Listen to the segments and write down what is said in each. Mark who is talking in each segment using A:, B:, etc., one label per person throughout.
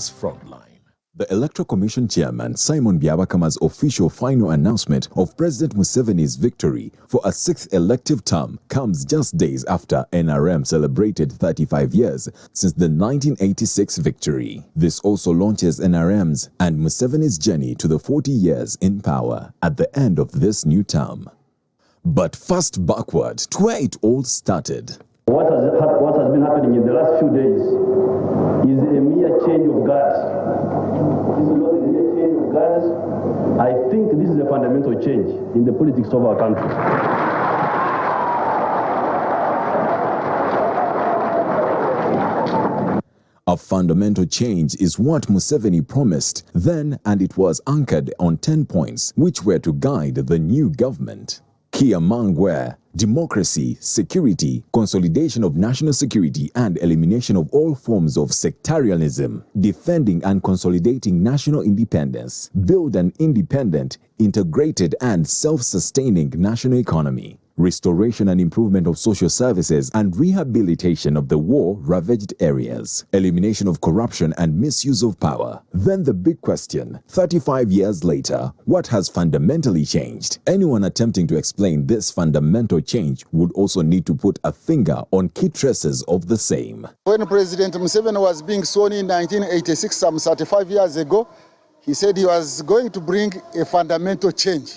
A: NBS Frontline. The Electoral Commission Chairman Simon Byabakama's official final announcement of President Museveni's victory for a sixth elective term comes just days after NRM celebrated 35 years since the 1986 victory. This also launches NRM's and Museveni's journey to the 40 years in power at the end of this new term. But first backward to where it all started.
B: What has been happening in the last few days is a mere change of guards. This is not a mere change of guards. I think this is a fundamental change in the politics of our country.
A: A fundamental change is what Museveni promised then, and it was anchored on 10 points which were to guide the new government. Key among were democracy, security, consolidation of national security and elimination of all forms of sectarianism, defending and consolidating national independence, build an independent, integrated and self-sustaining national economy, restoration and improvement of social services and rehabilitation of the war-ravaged areas, elimination of corruption and misuse of power. Then the big question, 35 years later, what has fundamentally changed? Anyone attempting to explain this fundamental change would also need to put a finger on key traces of the same.
C: When President Museveni was being sworn in 1986, some 35 years ago, he said he was going to bring a fundamental change.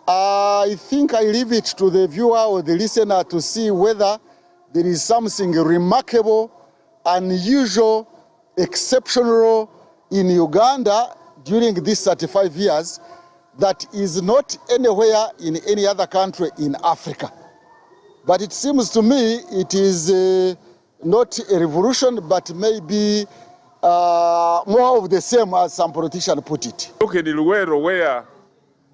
C: I think I leave it to the viewer or the listener to see whether there is something remarkable, unusual, exceptional in Uganda during these 35 years that is not anywhere in any other country in Africa. But it seems to me it is not a revolution, but maybe more of the same, as some politicians put it.
D: Look in Luwero, where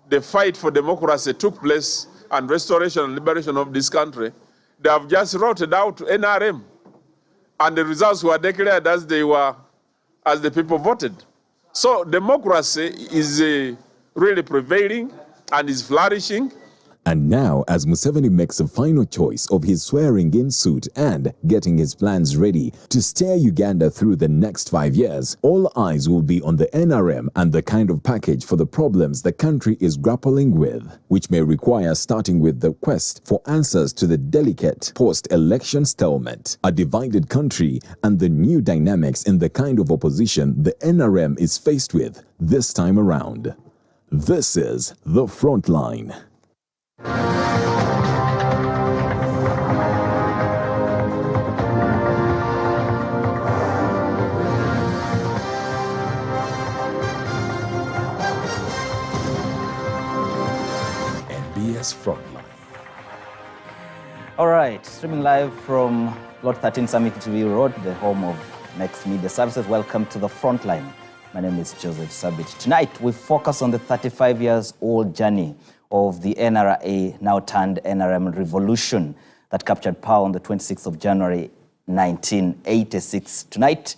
D: the fight for democracy took place and restoration and liberation of this country, they have just routed out NRM. And the results were declared as the people voted. So democracy is really prevailing and is flourishing.
A: And now, as Museveni makes a final choice of his swearing-in suit and getting his plans ready to steer Uganda through the next 5 years, all eyes will be on the NRM and the kind of package for the problems the country is grappling with, which may require starting with the quest for answers to the delicate post-election stalemate, a divided country, and the new dynamics in the kind of opposition the NRM is faced with this time around. This is The Frontline. NBS Frontline.
E: All right, streaming live from Lot 13 Summit TV Road, the home of Next Media Services. Welcome to The Frontline. My name is Joseph Sabit. Tonight, we focus on the 35 years old journey of the NRA, now turned NRM revolution that captured power on the 26th of January, 1986. Tonight,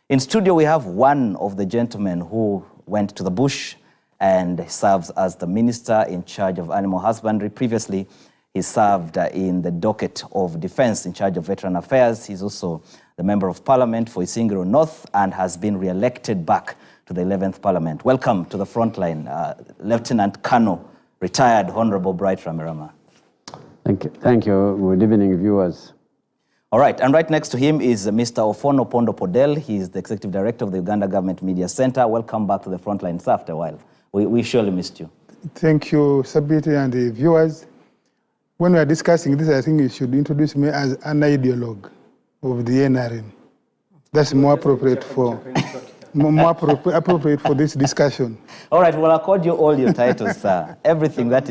E: in studio, we have one of the gentlemen who went to the bush and serves as the minister in charge of animal husbandry. Previously, he served in the docket of defense in charge of veteran affairs. He's also the member of parliament for Isingiro North and has been re-elected back to the 11th parliament. Welcome to The Frontline, Lieutenant Colonel, retired Honorable Bright Ramirama.
B: Thank you. Thank you. Good evening, viewers.
E: All right, and right next to him is Mr. Ofono Pondo Podel. He is the Executive Director of the Uganda Government Media Center. Welcome back to The Frontline, sir, after a while. We surely missed you.
F: Thank you, Sabiti, and the viewers. When we are discussing this, I think you should introduce me as an ideologue of the NRM. That's more appropriate for appropriate for this discussion.
E: All right, well, I'll accord you all your titles, sir. Everything that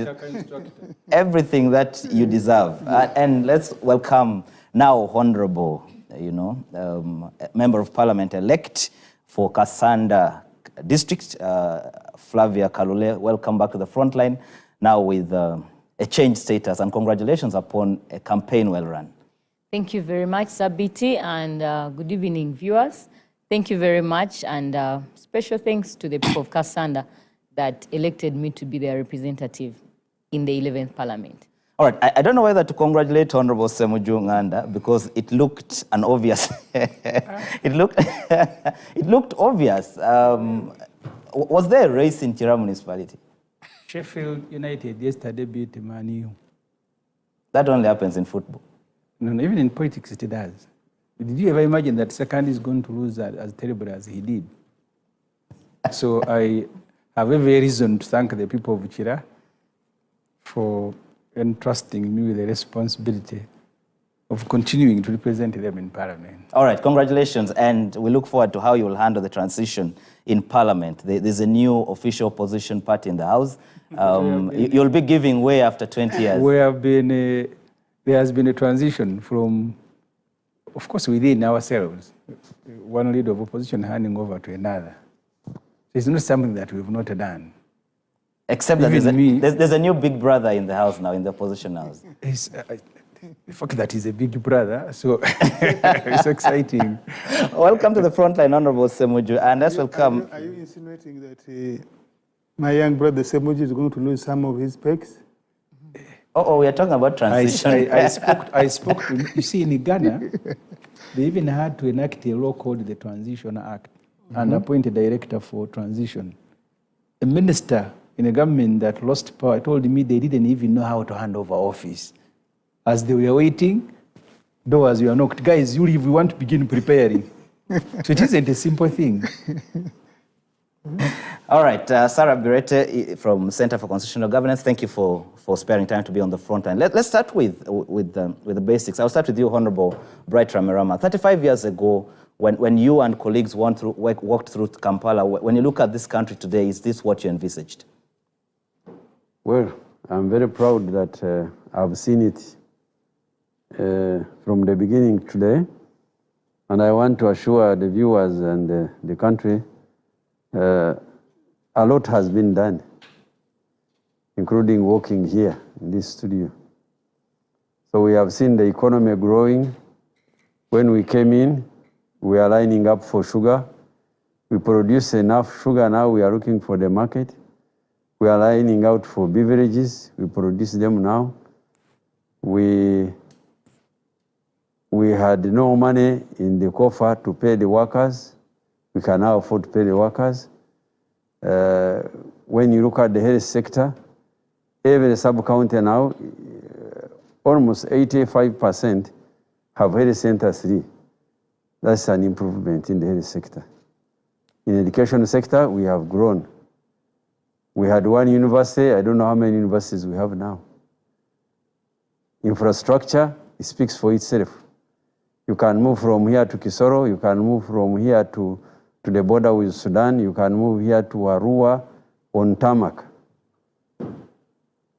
E: you deserve. And let's welcome now Honorable, Member of Parliament elect for Kasanda District, Flavia Kalule. Welcome back to The Frontline, now with a changed status, and congratulations upon a campaign well run.
G: Thank you very much, Sabiti, and good evening, viewers. Thank you very much, and special thanks to the people of Kasanda that elected me to be their representative in the 11th Parliament.
E: All right, I don't know whether to congratulate Honorable Ssemuju Nganda because it looked an obvious. it looked obvious. Was there a race in Chira municipality?
H: Sheffield United yesterday beat Man U.
E: That only happens in football.
H: No, even in politics it does. Did you ever imagine that second is going to lose as terrible as he did? So I have every reason to thank the people of Chira for entrusting me with the responsibility of continuing to represent them in Parliament.
E: All right, congratulations, and we look forward to how you will handle the transition in Parliament. There's a new official opposition party in the House. You'll be giving way after 20 years.
H: There has been a transition from, of course, within ourselves, one leader of opposition handing over to another. It's not something that we've not done.
E: Except that there's a new big brother in the House now, in the opposition House.
H: The fact that he's a big brother, so it's exciting.
E: Welcome to the Frontline, Honorable Ssemuju, and let's welcome.
F: Are you insinuating that my young brother Ssemuju is going to lose some of his pecs?
E: Oh, we are talking about transition.
H: I spoke to, you see, in Ghana, they even had to enact a law called the Transition Act and appoint a director for transition. A minister in a government that lost power told me they didn't even know how to hand over office. As they were waiting, doors were knocked. Guys, you leave, we want to begin preparing. So it isn't a simple thing.
E: All right, Sarah Birete from Center for Constitutional Governance, thank you for sparing time to be on the front line. Let's start with the basics. I'll start with you, Honorable Bright Ramirama. 35 years ago, when you and colleagues walked through Kampala, when you look at this country today, is this what you envisaged?
I: Well, I'm very proud that I've seen it from the beginning today, and I want to assure the viewers and the country a lot has been done, including working here in this studio. So we have seen the economy growing. When we came in, we are lining up for sugar. We produce enough sugar now, we are looking for the market. We are lining out for beverages, we produce them now. We had no money in the coffer to pay the workers. We can now afford to pay the workers. When you look at the health sector, every sub-county now, almost 85% have health centers free. That's an improvement in the health sector. In the education sector, we have grown. We had one university, I don't know how many universities we have now. Infrastructure, it speaks for itself. You can move from here to Kisoro, you can move from here to the border with Sudan, you can move here to Arua on tarmac.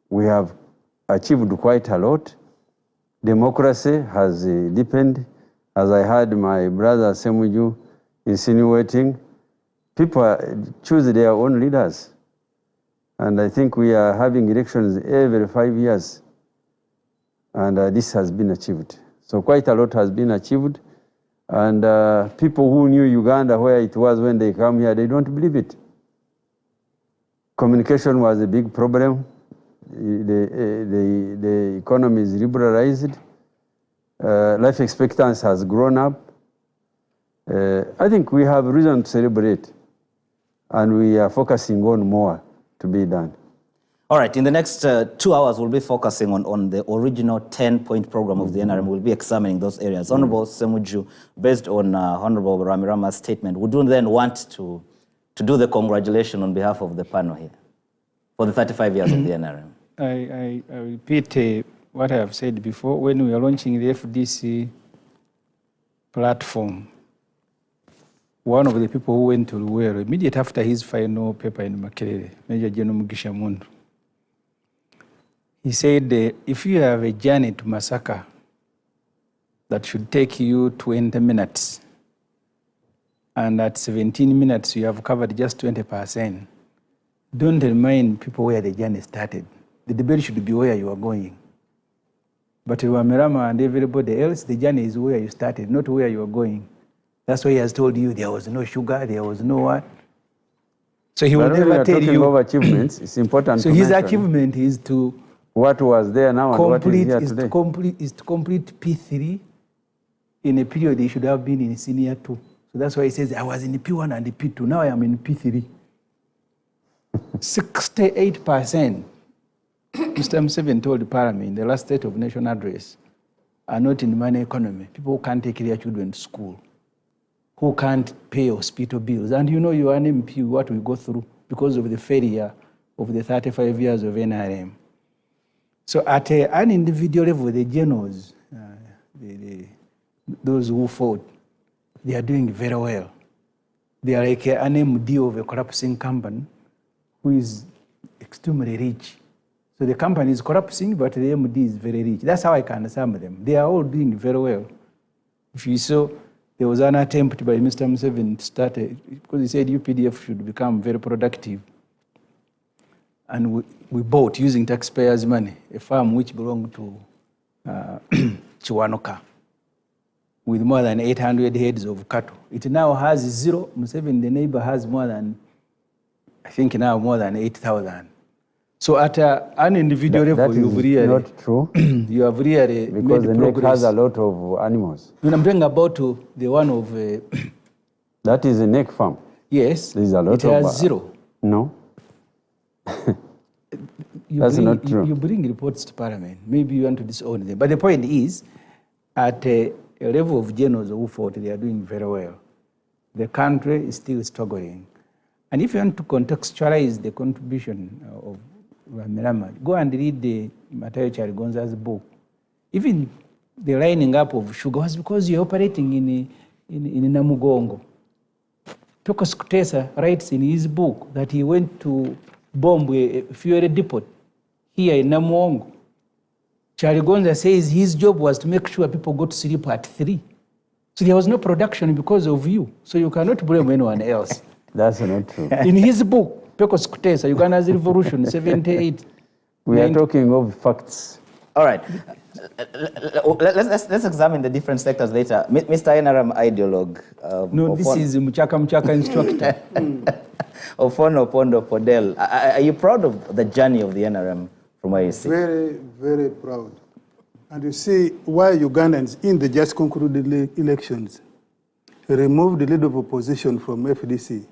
I: We have achieved quite a lot. Democracy has deepened. As I heard my brother Ssemuju insinuating, people choose their own leaders. And I think we are having elections every 5 years. And this has been achieved. So quite a lot has been achieved. And people who knew Uganda where it was when they come here, they don't believe it. Communication was a big problem. The economy is liberalized. Life expectancy has grown up. I think we have reason to celebrate. And we are focusing on more to be done.
E: All right, in the next 2 hours, we'll be focusing on the original 10-point program of the NRM. We'll be examining those areas. Honorable Ssemuju, based on Honorable Ramirama's statement, would you then want to do the congratulation on behalf of the panel here for the 35 years of the NRM?
H: I repeat what I have said before. When we are launching the FDC platform, one of the people who went to Luwero, immediately after his final paper in Makerere, Major General Mugisha Mundu, he said, if you have a journey to Masaka that should take you 20 minutes, and at 17 minutes you have covered just 20%, don't remind people where the journey started. The debate should be where you are going. But Ramirama and everybody else, the journey is where you started, not where you are going. That's why he has told you there was no sugar, there was no what. So he will never tell you.
I: About achievements, it's important
H: so
I: to
H: his
I: mention.
H: achievement is to
I: what was there now and what is here today.
H: Is to complete P3 in a period he should have been in senior 2. So that's why he says, I was in P1 and P2, now I am in P3. 68%, Mr. Museveni told the Parliament in the last State of Nation address, are not in the money economy. People who can't take their children to school, who can't pay hospital bills. And you know, you are an MP, what we go through because of the failure of the 35 years of NRM. So at an individual level, the generals, those who fought, they are doing very well. They are like an MD of a collapsing company who is extremely rich. So the company is collapsing, but the MD is very rich. That's how I can understand them. They are all doing very well. If you saw, there was an attempt by Mr. Museveni to start, because he said UPDF should become very productive. And we bought, using taxpayers' money, a farm which belonged to Chiwanoka, with more than 800 heads of cattle. It now has 0. Museveni, the neighbor, has more than, I think now more than 8,000. So at an individual level, you've really...
I: That is not true.
H: You have really
I: because
H: made
I: the neck
H: progress.
I: has a lot of animals.
H: When I'm talking about the one of...
I: That is a neck farm.
H: Yes.
I: There is a lot
H: it has 0.
I: No. That's not true.
H: You bring reports to Parliament. Maybe you want to disown them. But the point is, at a level of generals who fought, they are doing very well. The country is still struggling. And if you want to contextualize the contribution of Ramirama, go and read the Matayo Charigonza's book. Even the lining up of sugar was because you're operating in Namugongo. Pecos Kutesa writes in his book that he went to bomb a fuel depot here in Namugongo. Charigonza says his job was to make sure people go to sleep at 3. So there was no production because of you. So you cannot blame anyone else.
I: That's not true.
H: In his book, Pecos Kutesa, Uganda's Revolution, 78.
I: We are talking of facts.
E: All right. Let's examine the different sectors later. Mr. NRM ideologue.
H: No, this is Mchaka instructor.
E: Ofono Pondo Podel. Are you proud of the journey of the NRM from where you sit?
F: Very, very proud. And you see why Ugandans in the just concluded elections removed the leader of opposition from FDC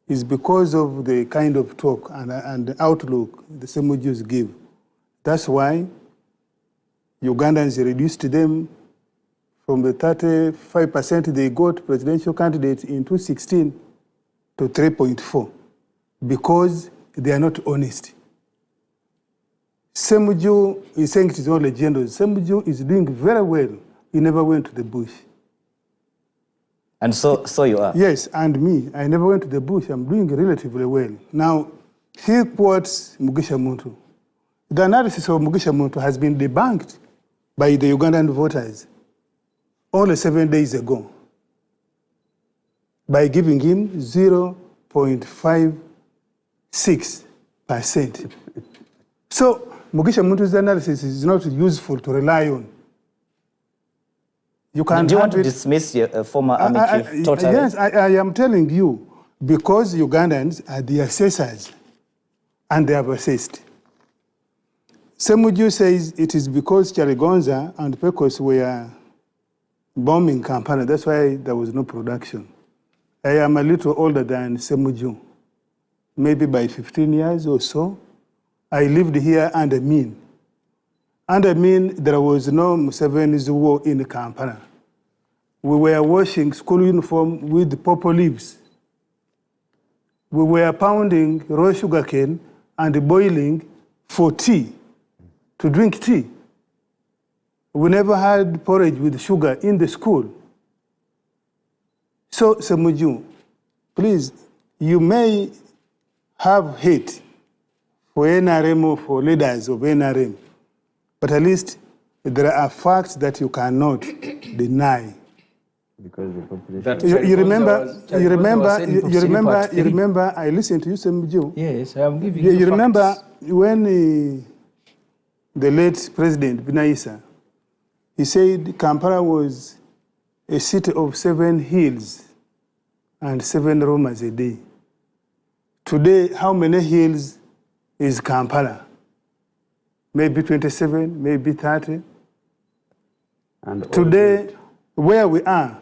F: is because of the kind of talk and outlook the Semujus give. That's why Ugandans reduced them from the 35% they got presidential candidates in 2016 to 3.4 because they are not honest. Semuju is saying it is all legendary. Semuju is doing very well. He never went to the bush.
E: And so you are?
F: Yes, and me. I never went to the bush. I'm doing relatively well. Now, he quotes Mugisha Muntu. The analysis of Mugisha Muntu has been debunked by the Ugandan voters only 7 days ago by giving him 0.56%. So, Mugisha Muntu's analysis is not useful to rely on. You can
E: Do you want to dismiss your former army chief totally?
F: Yes, I am telling you, because Ugandans are the assessors, and they have assessed. Semuju says it is because Charigonza and Pecos were bombing Kampala. That's why there was no production. I am a little older than Semuju, maybe by 15 years or so. I lived here under Min. Under Min, there was no Museveni's war in Kampala. We were washing school uniform with purple leaves. We were pounding raw sugarcane and boiling for tea, to drink tea. We never had porridge with sugar in the school. So, Semuju, please, you may have hate for NRM or for leaders of NRM, but at least there are facts that you cannot deny.
I: Because the population...
F: You remember, I listened to you, Semuju.
H: Yes, I am giving you
F: You
H: facts.
F: remember when the late President Binaisa, he said Kampala was a city of 7 hills and 7 rumors a day. Today, how many hills is Kampala? maybe 27, maybe 30.
I: And
F: Today, where we are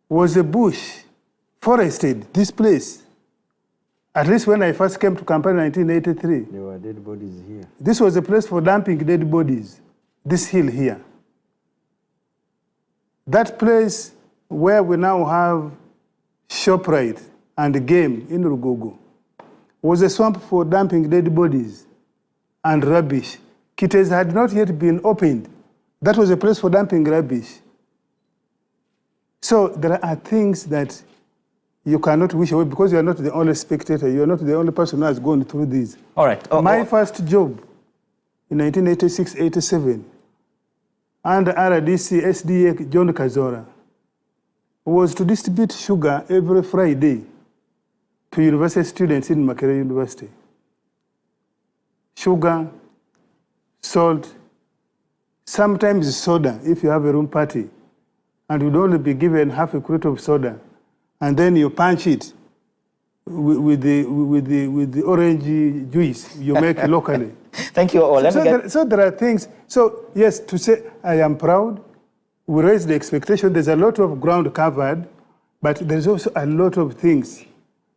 F: was a bush, forested, this place. At least when I first came to Kampala in 1983.
I: there were dead bodies here.
F: This was a place for dumping dead bodies, this hill here. That place where we now have ShopRite and Game in Rugogo was a swamp for dumping dead bodies and rubbish. Kites had not yet been opened. That was a place for dumping rubbish. So there are things that you cannot wish away because you are not the only spectator. You are not the only person who has gone through this.
E: All right.
F: My first job in 1986-87 under RDC SDA John Kazora was to distribute sugar every Friday to university students in Makerere University. Sugar, salt, sometimes soda if you have a room party, and you'd only be given half a crate of soda, and then you punch it with the orange juice you make locally.
E: Thank you all.
F: So there are things. So yes, to say I am proud, we raise the expectation. There's a lot of ground covered, but there's also a lot of things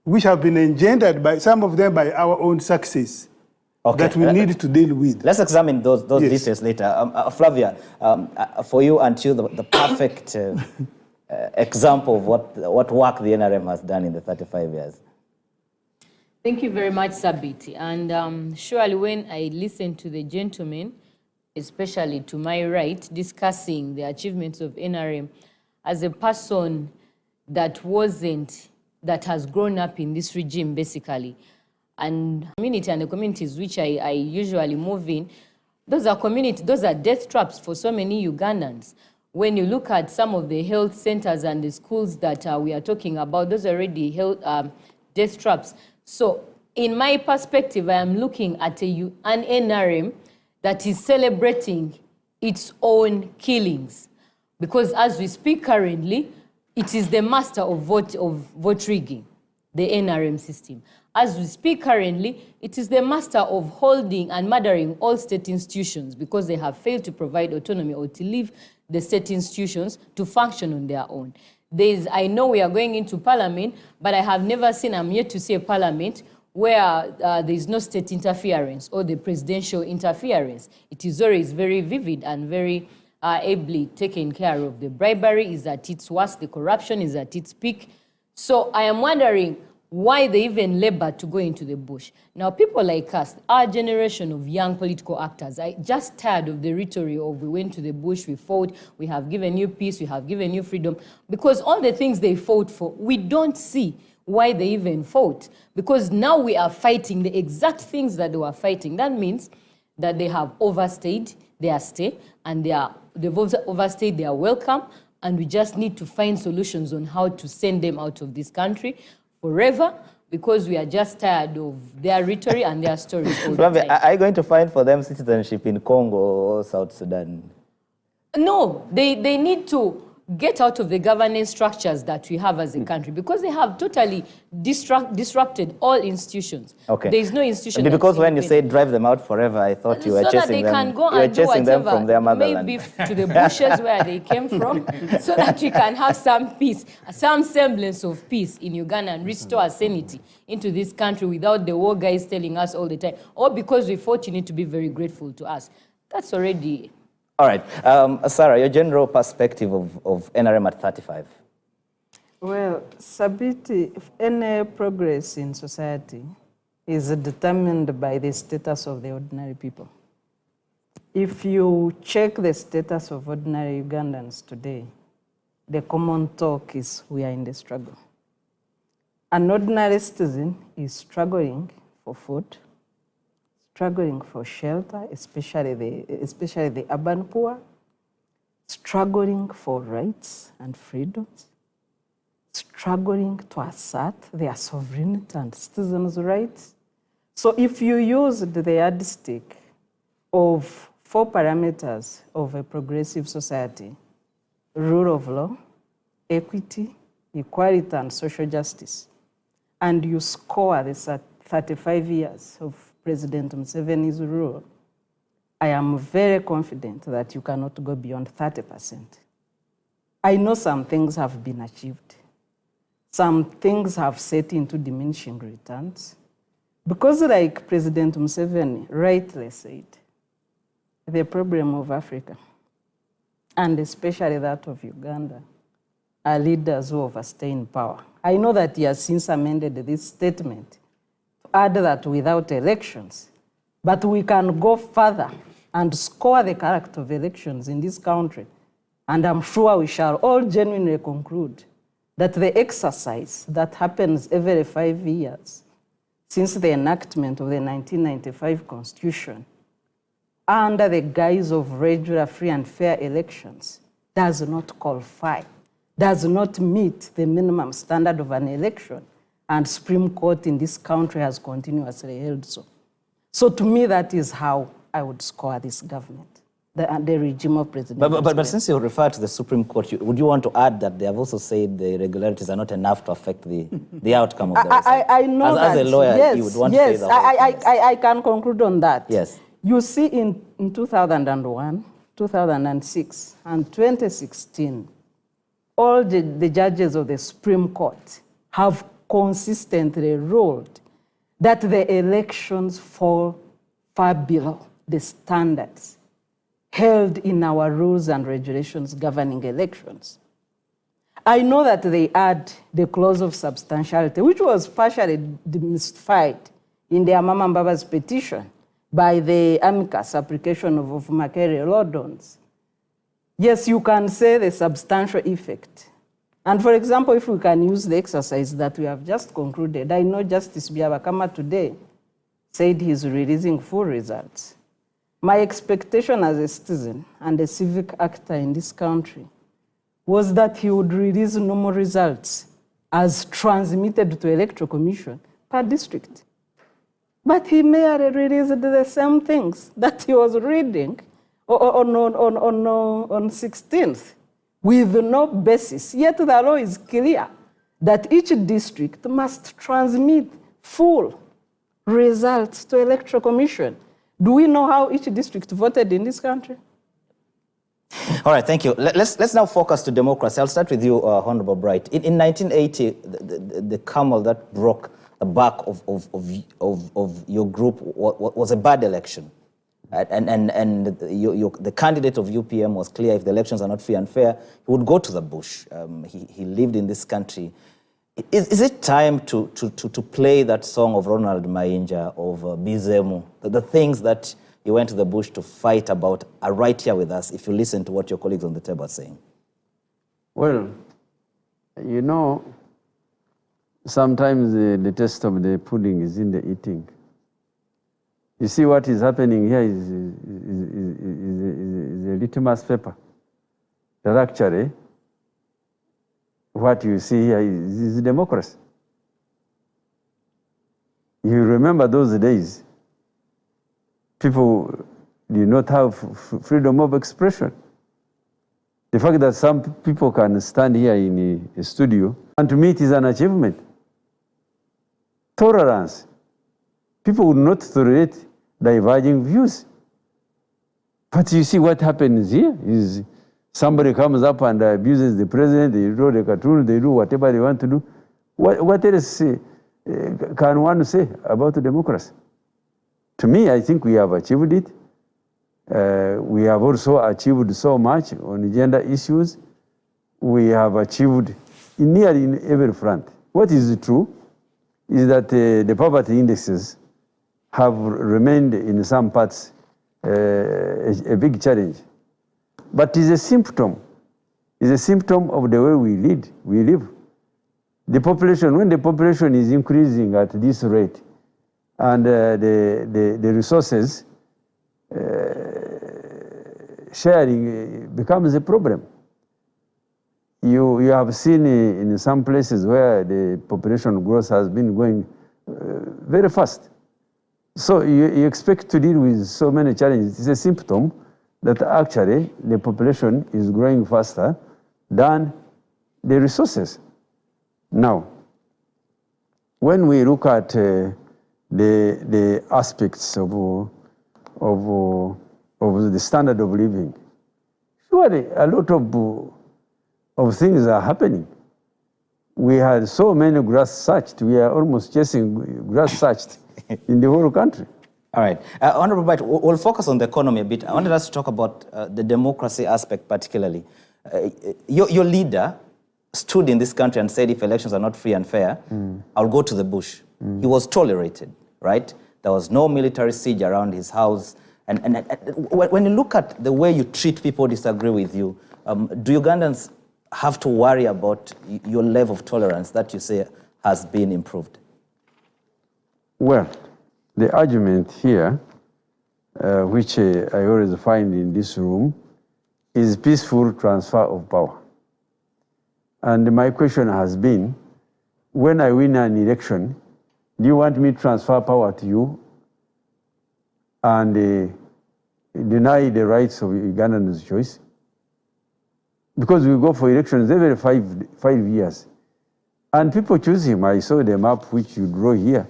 F: which have been engendered by some of them by our own success. Okay. That we need to deal with.
E: Let's examine those details later. Flavia, for you, aren't you the perfect example of what work the NRM has done in the 35 years?
G: Thank you very much, Sabiti. And surely when I listen to the gentleman, especially to my right, discussing the achievements of NRM, as a person that has grown up in this regime, basically, and the communities which I usually move in, those are death traps for so many Ugandans. When you look at some of the health centers and the schools that we are talking about, those are already death traps. So in my perspective, I am looking at an NRM that is celebrating its own killings. Because as we speak currently, it is the master of vote rigging, the NRM system. As we speak currently, it is the master of holding and murdering all state institutions because they have failed to provide autonomy or to leave the state institutions to function on their own. I know we are going into parliament, but I have never seen, I'm yet to see a parliament where there is no state interference or the presidential interference. It is always very vivid and very ably taken care of. The bribery is at its worst, the corruption is at its peak. So I am wondering why they even labor to go into the bush. Now, people like us, our generation of young political actors, are just tired of the rhetoric of we went to the bush, we fought, we have given you peace, we have given you freedom, because all the things they fought for, we don't see why they even fought, because now we are fighting the exact things that they were fighting. That means that they have overstayed their stay, and they've overstayed their welcome, and we just need to find solutions on how to send them out of this country forever, because we are just tired of their rhetoric and their stories all the time.
E: Are you going to find for them citizenship in Congo or South Sudan?
G: No, they need to get out of the governance structures that we have as a country, because they have totally disrupted all institutions.
E: Okay.
G: There is no institution.
E: Because when you say drive them out forever, I thought you were chasing them.
G: Can go and do
E: them from their motherland.
G: Maybe to the bushes where they came from, so that we can have some peace, some semblance of peace in Uganda and restore sanity into this country without the war guys telling us all the time, or because we fought, you need to be very grateful to us. That's already...
E: All right. Sarah, your general perspective of NRM at 35.
J: Well, Sabiti, any progress in society is determined by the status of the ordinary people. If you check the status of ordinary Ugandans today, the common talk is we are in the struggle. An ordinary citizen is struggling for food, struggling for shelter, especially the urban poor, struggling for rights and freedoms, struggling to assert their sovereignty and citizens' rights. So if you use the yardstick of 4 parameters of a progressive society, rule of law, equity, equality, and social justice, and you score the 35 years of President Museveni's rule, I am very confident that you cannot go beyond 30%. I know some things have been achieved. Some things have set into diminishing returns. Because like President Museveni rightly said, the problem of Africa, and especially that of Uganda, are leaders who overstay in power. I know that he has since amended this statement to add that without elections, but we can go further and score the character of elections in this country. And I'm sure we shall all genuinely conclude that the exercise that happens every 5 years since the enactment of the 1995 Constitution under the guise of regular, free and fair elections does not qualify, does not meet the minimum standard of an election, and Supreme Court in this country has continuously held so. So to me, that is how I would score this government, the regime of President
E: But since you refer to the Supreme Court, would you want to add that they have also said the irregularities are not enough to affect the outcome of the result?
J: I know
E: as a lawyer,
J: yes,
E: you would want
J: yes,
E: to say that.
J: I can conclude on that.
E: Yes.
J: You see, in 2001, 2006, and 2016, all the judges of the Supreme Court have consistently ruled that the elections fall far below the standards held in our rules and regulations governing elections. I know that they add the clause of substantiality, which was partially demystified in the Amama Mbaba's petition by the amicus application of Makere Lordons. Yes, you can say the substantial effect. And for example, if we can use the exercise that we have just concluded, I know Justice Byabakama today said he's releasing full results. My expectation as a citizen and a civic actor in this country was that he would release normal results as transmitted to Electoral Commission per district. But he merely released the same things that he was reading on 16th with no basis. Yet the law is clear that each district must transmit full results to Electoral Commission. Do we know how each district voted in this country?
E: All right, thank you. Let's now focus to democracy. I'll start with you, Honorable Bright. In 1980, the camel that broke the back of your group was a bad election. The candidate of UPM was clear: if the elections are not free and fair, he would go to the bush. He lived in this country. Is it time to play that song of Ronald Mainja, of Bizemu? The things that you went to the bush to fight about are right here with us, if you listen to what your colleagues on the table are saying.
I: Well, you know, sometimes the taste of the pudding is in the eating. You see what is happening here is a litmus paper. That actually, what you see here is democracy. You remember those days, people did not have freedom of expression. The fact that some people can stand here in a studio, and to me it is an achievement. Tolerance. People would not tolerate diverging views. But you see what happens here is somebody comes up and abuses the president, they draw the cartoon, they do whatever they want to do. What else can one say about democracy? To me, I think we have achieved it. We have also achieved so much on gender issues. We have achieved nearly in every front. What is true is that the poverty indexes have remained in some parts a big challenge. But it's a symptom. It's a symptom of the way we live. The population, when the population is increasing at this rate, and the resources sharing becomes a problem. You have seen in some places where the population growth has been going very fast. So you expect to deal with so many challenges. It's a symptom that actually the population is growing faster than the resources. Now, when we look at the aspects of of the standard of living. Surely a lot of things are happening. We had so many grass searched. We are almost chasing grass searched in the whole country.
E: All right. Honorable Bright, we'll focus on the economy a bit. I wanted us to talk about the democracy aspect particularly. Your leader stood in this country and said if elections are not free and fair, I'll go to the bush. He was tolerated, right? There was no military siege around his house. And when you look at the way you treat people who disagree with you, do Ugandans have to worry about your level of tolerance that you say has been improved?
I: Well, the argument here, which I always find in this room, is peaceful transfer of power. And my question has been, when I win an election, do you want me to transfer power to you and deny the rights of Ugandans' choice? Because we go for elections every five years. And people choose him. I saw the map which you draw here,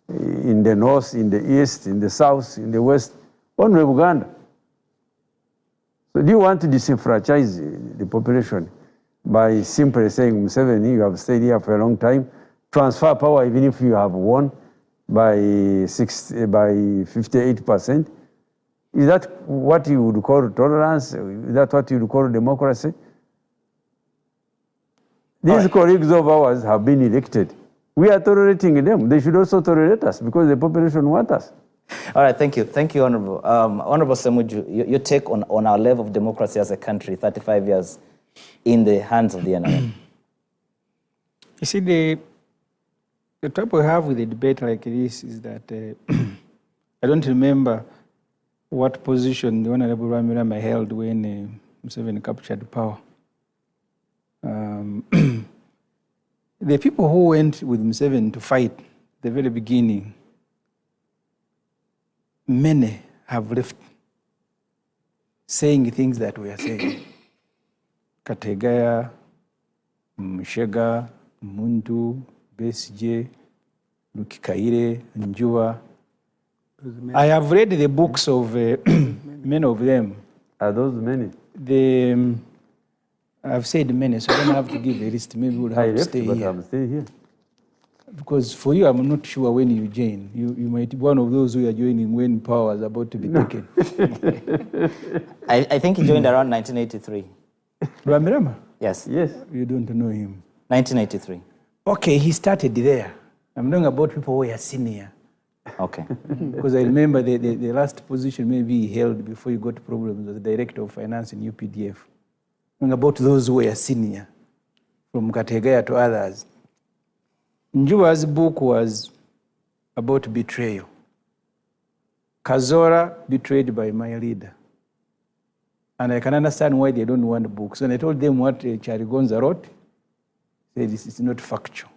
I: in the north, in the east, in the south, in the west, only Uganda. So do you want to disenfranchise the population by simply saying, Museveni, you have stayed here for a long time, transfer power even if you have won by 58%? Is that what you would call tolerance? Is that what you would call democracy? These colleagues of ours have been elected. We are tolerating them. They should also tolerate us because the population wants us.
E: All right, thank you. Thank you, Honorable. Honorable Seg1, your take on our level of democracy as a country, 35 years in the hands of the NRM.
H: You see, the trouble we have with a debate like this is that I don't remember what position the Honorable Rwamirama held when Museveni captured power. The people who went with Museveni to fight at the very beginning, many have left saying things that we are saying. Kategaya, Mshega, Muntu, Besije, Lukikaire, Njuwa. I have read the books of many of them.
I: Are those many?
H: I've said many, so I don't have to give a list. Maybe we'll have to stay here.
I: I'm still here.
H: Because for you, I'm not sure when you join. You might be one of those who are joining when power is about to be taken.
E: I think he joined around 1983.
H: Rwamirama?
E: Yes.
I: Yes.
H: You don't know him.
E: 1983.
H: Okay, he started there. I'm talking about people who are senior.
E: Okay.
H: Because I remember the last position maybe he held before he got problems as the director of finance in UPDF. About those who were senior, from Kategaya to others. Njuwa's book was about betrayal. Kazora betrayed by my leader. And I can understand why they don't want books. And I told them what Charigonza wrote. Said this is not factual.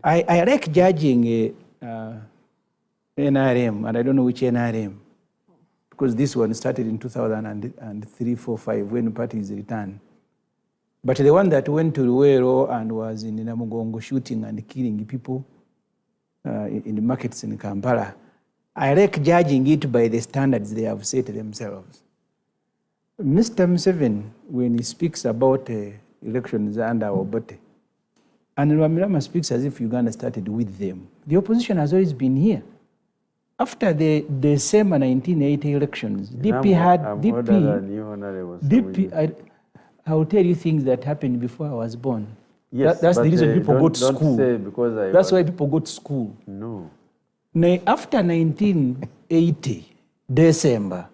H: I like judging NRM, and I don't know which NRM, because this one started in 2003, 4, 5, when the parties returned. But the one that went to Luwero and was in Namugongo shooting and killing people in the markets in Kampala, I like judging it by the standards they have set themselves. Mr. Museveni, when he speaks about elections under Obote, and Rwamirama speaks as if Uganda started with them, the opposition has always been here. After the December 1980 elections, I will tell you things that happened before I was born.
I: Yes,
H: that's the reason people go to school. That's why people go to school.
I: No.
H: Now, after 1980, December,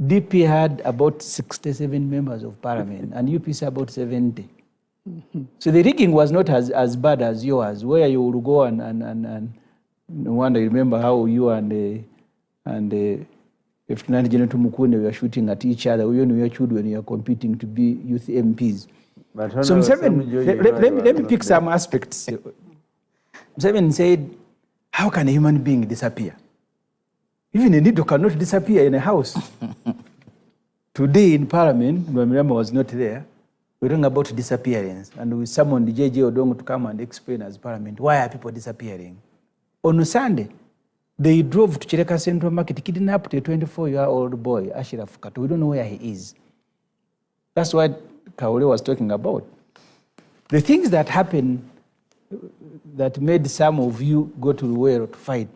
H: DP had about 67 members of parliament and UPC about 70. So the rigging was not as bad as yours, where you would go and no wonder you remember how you and Lieutenant General Tumukunde were shooting at each other when we were children, when you were competing to be youth MPs. So let me pick some aspects. Museveni said, how can a human being disappear? Even a needle cannot disappear in a house. Today in Parliament, Rwamirama was not there. We're talking about disappearance. And we summoned J.J. Odongo to come and explain as Parliament, why are people disappearing? On Sunday, They drove to Chireka Central Market, kidnapped a 24-year-old boy, Ashraf Kato. We don't know where he is. That's what Kaole was talking about. The things that happened that made some of you go to Luwero to fight,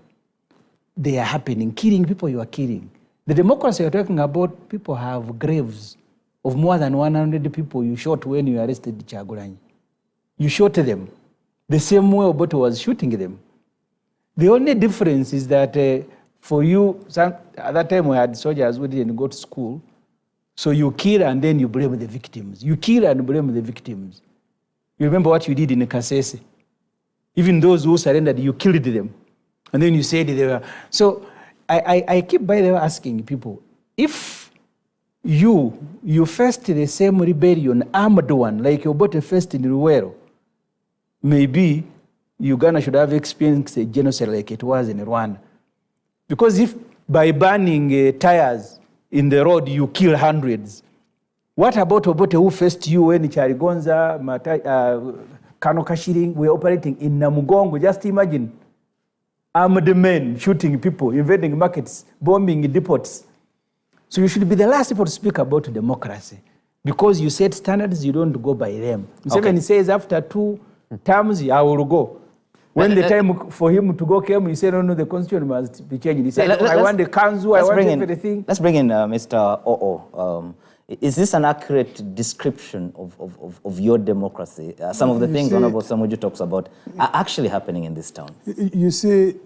H: they are happening. Killing people, you are killing. The democracy you're talking about, people have graves of more than 100 people you shot when you arrested Kyagulanyi. You shot them the same way Obote was shooting them. The only difference is that for you, at that time we had soldiers who didn't go to school, so you kill and then you blame the victims. You kill and blame the victims. You remember what you did in Kasese? Even those who surrendered, you killed them. And then you said they were. So I keep by the way asking people, if you faced the same rebellion, armed one, like Obote faced in Luwero, maybe Uganda should have experienced a genocide like it was in Rwanda. Because if by burning tires in the road you kill hundreds, what about Obote who faced you when Charigonza, Kano Kashiring were operating in Namugongo? Just imagine armed men shooting people, invading markets, bombing depots. So you should be the last people to speak about democracy. Because you set standards, you don't go by them. Museveni says after 2 terms, I will go. When the time for him to go came, he said, no, the constitution must be changed. He said, I want the council, I want everything.
E: Let's bring in Mr. Oo. Is this an accurate description of your democracy? Some of the things Honorable Samuju talks about are actually happening in this town.
F: You see,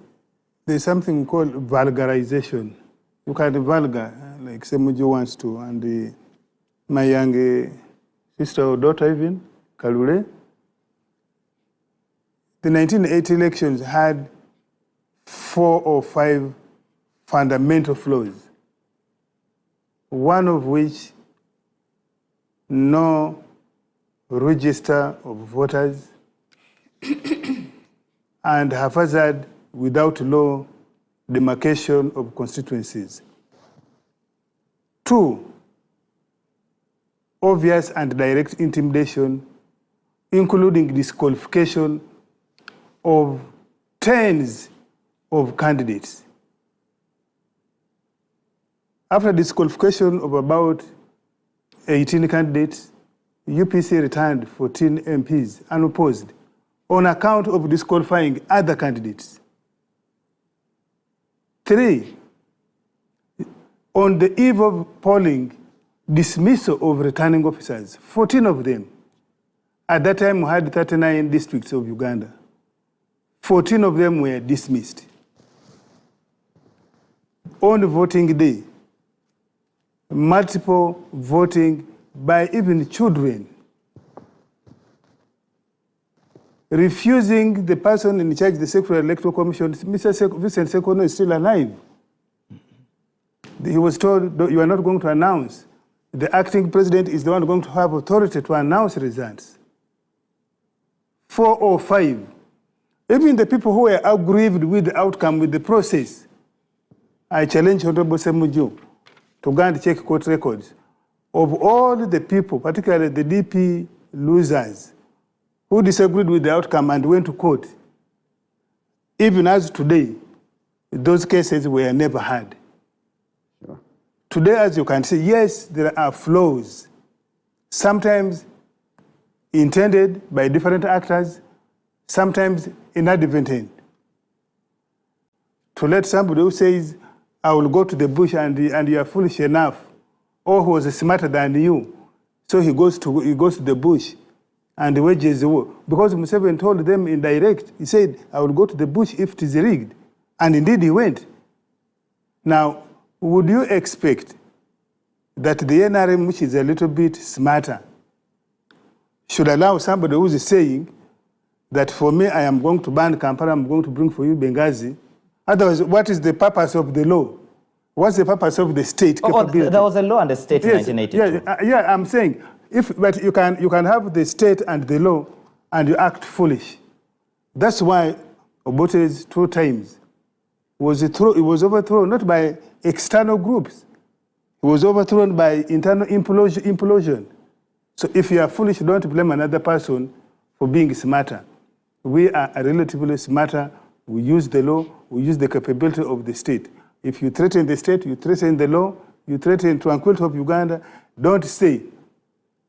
F: there's something called vulgarization. You can be vulgar, like Samuju wants to, and my young sister or daughter even, Kalule, the 1980 elections had 4 or 5 fundamental flaws, one of which no register of voters and haphazard, without law, demarcation of constituencies. 2, obvious and direct intimidation, including disqualification of tens of candidates. After disqualification of about 18 candidates, UPC returned 14 MPs unopposed on account of disqualifying other candidates. 3, on the eve of polling, dismissal of returning officers, 14 of them. At that time, we had 39 districts of Uganda. 14 of them were dismissed. On voting day, multiple voting by even children, refusing the person in charge of the Secretary Electoral Commission. Mr. Vincent Sekono is still alive. He was told, you are not going to announce. The acting president is the one going to have authority to announce results. 4 or 5. Even the people who were aggrieved with the outcome, with the process, I challenge Honorable Samuju to go and check court records. Of all the people, particularly the DP losers, who disagreed with the outcome and went to court, even as today, those cases were never heard. Sure. Today, as you can see, yes, there are flaws, sometimes intended by different actors, sometimes inadvertent. To let somebody who says, I will go to the bush and you are foolish enough, or who was smarter than you, so he goes to the bush and wages the war. Because Museveni told them indirect, he said, I will go to the bush if it is rigged. And indeed he went. Now, would you expect that the NRM, which is a little bit smarter, should allow somebody who is saying that for me, I am going to ban Kampala, I'm going to bring for you Benghazi? Otherwise, what is the purpose of the law? What's the purpose of the state capability?
E: There was a law and the state in 1982.
F: Yeah, I'm saying, but you can have the state and the law and you act foolish. That's why Obote's 2 times it was overthrown, not by external groups. It was overthrown by internal implosion. So if you are foolish, don't blame another person for being smarter. We are relatively smarter. We use the law. we use the capability of the state. If you threaten the state, you threaten the law, you threaten tranquility of Uganda, don't say,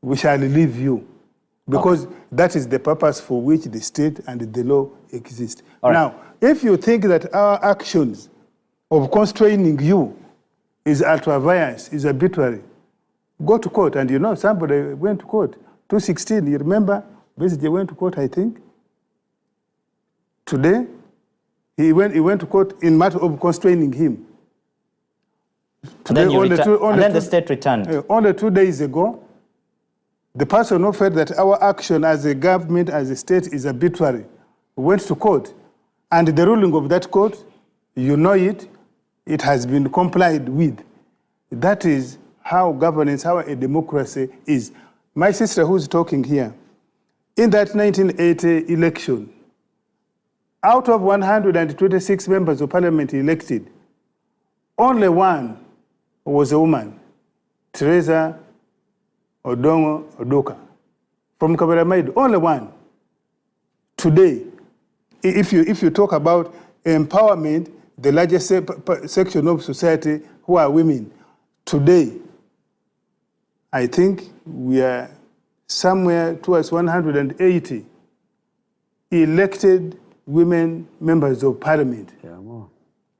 F: we shall leave you. Because that is the purpose for which the state and the law exist.
E: All right.
F: Now, if you think that our actions of constraining you is ultra-violence, is arbitrary, go to court. And you know, somebody went to court. 2016, you remember, basically went to court, I think. Today, he went to court in matter of constraining him. Today,
E: and then the state returned.
F: Only 2 days ago, the person who felt that our action as a government, as a state, is arbitrary, went to court. And the ruling of that court, you know it, it has been complied with. That is how governance, how a democracy is. My sister who's talking here, in that 1980 election, out of 126 members of parliament elected, only one was a woman, Teresa Odongo Odoka, from Kabaramaid, only one. Today, if you talk about empowerment, the largest section of society who are women, today, I think we are somewhere towards 180 elected women members of parliament.
E: Yeah, more.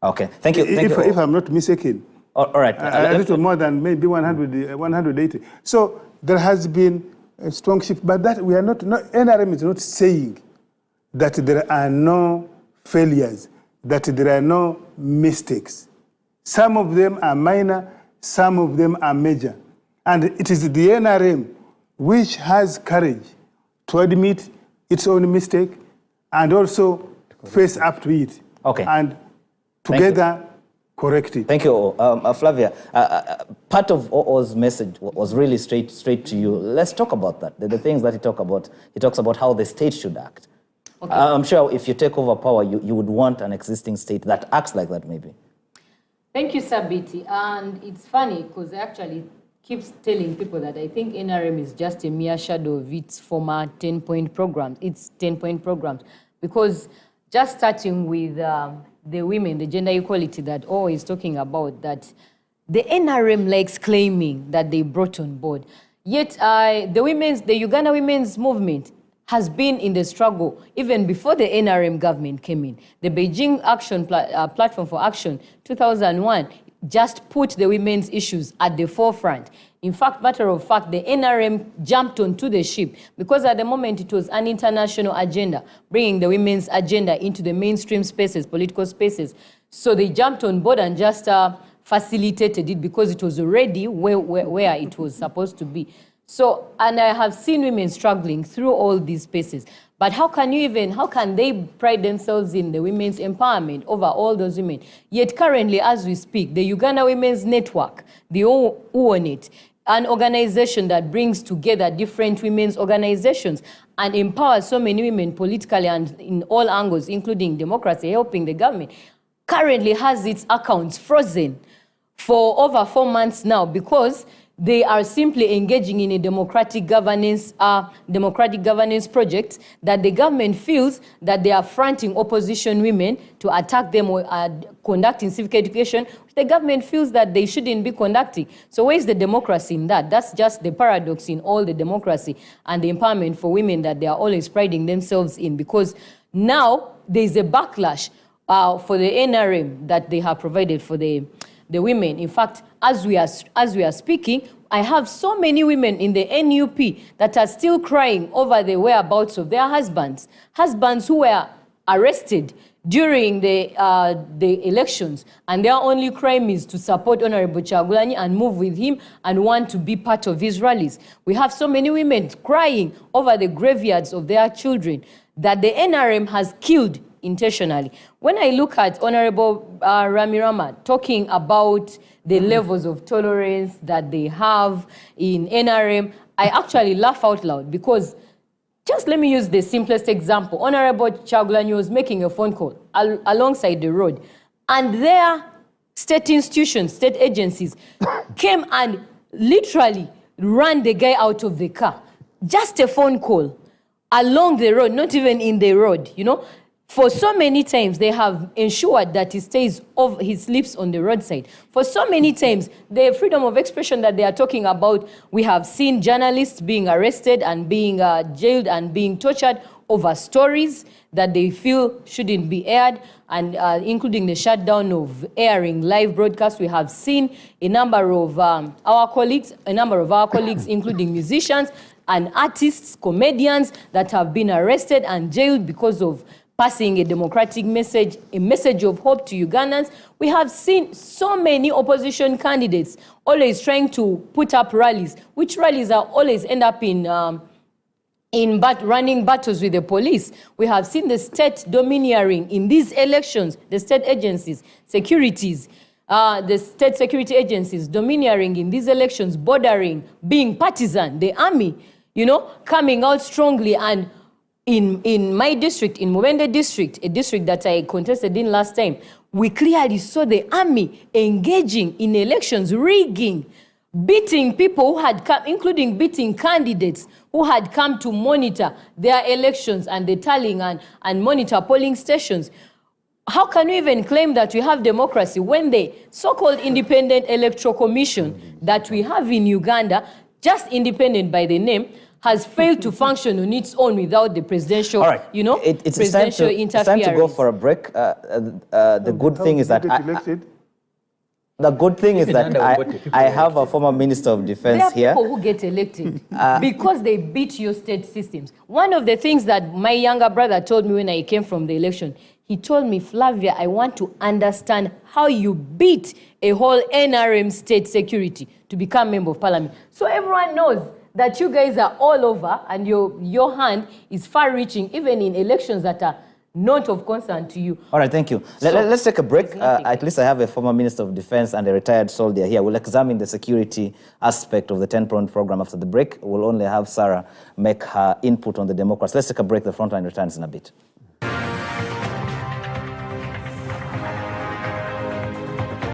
E: Okay, thank you.
F: If I'm not mistaken.
E: All right.
F: A little more than maybe 180. So there has been a strong shift, but that we are not NRM is not saying that there are no failures, that there are no mistakes. Some of them are minor, some of them are major. And it is the NRM which has courage to admit its own mistake and also face up to it.
E: Okay.
F: And together correct it.
E: Thank you, Flavia. Part of OO's message was really straight to you. Let's talk about that. The things that he talks about how the state should act. Okay. I'm sure if you take over power, you would want an existing state that acts like that, maybe.
G: Thank you, Sabiti. And it's funny because I actually keeps telling people that I think NRM is just a mere shadow of its former 10-point programs. It's 10-point programs. Because just starting with the women, the gender equality that O is talking about, that the NRM likes claiming that they brought on board. Yet the Uganda women's movement has been in the struggle even before the NRM government came in. The Beijing Platform for Action 2001 just put the women's issues at the forefront. In fact, matter of fact, the NRM jumped onto the ship because at the moment it was an international agenda, bringing the women's agenda into the mainstream spaces, political spaces. So they jumped on board and just facilitated it because it was already where it was supposed to be. So, and I have seen women struggling through all these spaces. But how can they pride themselves in the women's empowerment over all those women? Yet currently, as we speak, the Uganda Women's Network, the UONET, an organization that brings together different women's organizations and empowers so many women politically and in all angles, including democracy, helping the government, currently has its accounts frozen for over 4 months now because they are simply engaging in a democratic governance project that the government feels that they are fronting opposition women to attack them or conducting civic education, which the government feels that they shouldn't be conducting. So where is the democracy in that? That's just the paradox in all the democracy and the empowerment for women that they are always priding themselves in, because now there's a backlash for the NRM that they have provided for the women. In fact, as we are speaking, I have so many women in the NUP that are still crying over the whereabouts of their husbands who were arrested during the elections, and their only crime is to support Honorable Kyagulanyi and move with him and want to be part of his rallies. We have so many women crying over the graveyards of their children that the NRM has killed intentionally. When I look at Honorable Ramirama talking about the levels of tolerance that they have in NRM, I actually laugh out loud because just let me use the simplest example. Honorable Kyagulanyi was making a phone call alongside the road, and their state institutions, state agencies came and literally ran the guy out of the car. Just a phone call along the road, not even in the road, you know. For so many times, they have ensured that he stays off, he sleeps on the roadside. For so many times, the freedom of expression that they are talking about, we have seen journalists being arrested and being jailed and being tortured over stories that they feel shouldn't be aired, and including the shutdown of airing live broadcasts. We have seen a number of our colleagues, including musicians and artists, comedians, that have been arrested and jailed because of passing a democratic message, a message of hope to Ugandans. We have seen so many opposition candidates always trying to put up rallies, which rallies are always end up in running battles with the police. We have seen the state domineering in these elections, the state agencies, securities, the state security agencies domineering in these elections, bordering, being partisan, the army, you know, coming out strongly. And in my district, in Museveni district, a district that I contested in last time, we clearly saw the army engaging in elections, rigging, beating people who had come, including beating candidates who had come to monitor their elections and the tallying and monitor polling stations. How can we even claim that we have democracy when the so-called Independent Electoral Commission that we have in Uganda, just independent by the name, has failed to function on its own without the presidential, you know, presidential interference?
E: It's time to go for a break. The good thing is that I have a former Minister of Defense here.
G: There are people who get elected because they beat your state systems. One of the things that my younger brother told me when I came from the election, he told me, Flavia, I want to understand how you beat a whole NRM state security to become member of parliament. So everyone knows that you guys are all over and your hand is far-reaching, even in elections that are not of concern to you.
E: All right, thank you. Let's take a break. At least I have a former Minister of Defense and a retired soldier here. We'll examine the security aspect of the 10-point program after the break. We'll only have Sarah make her input on the democracy. Let's take a break. The Frontline returns in a bit.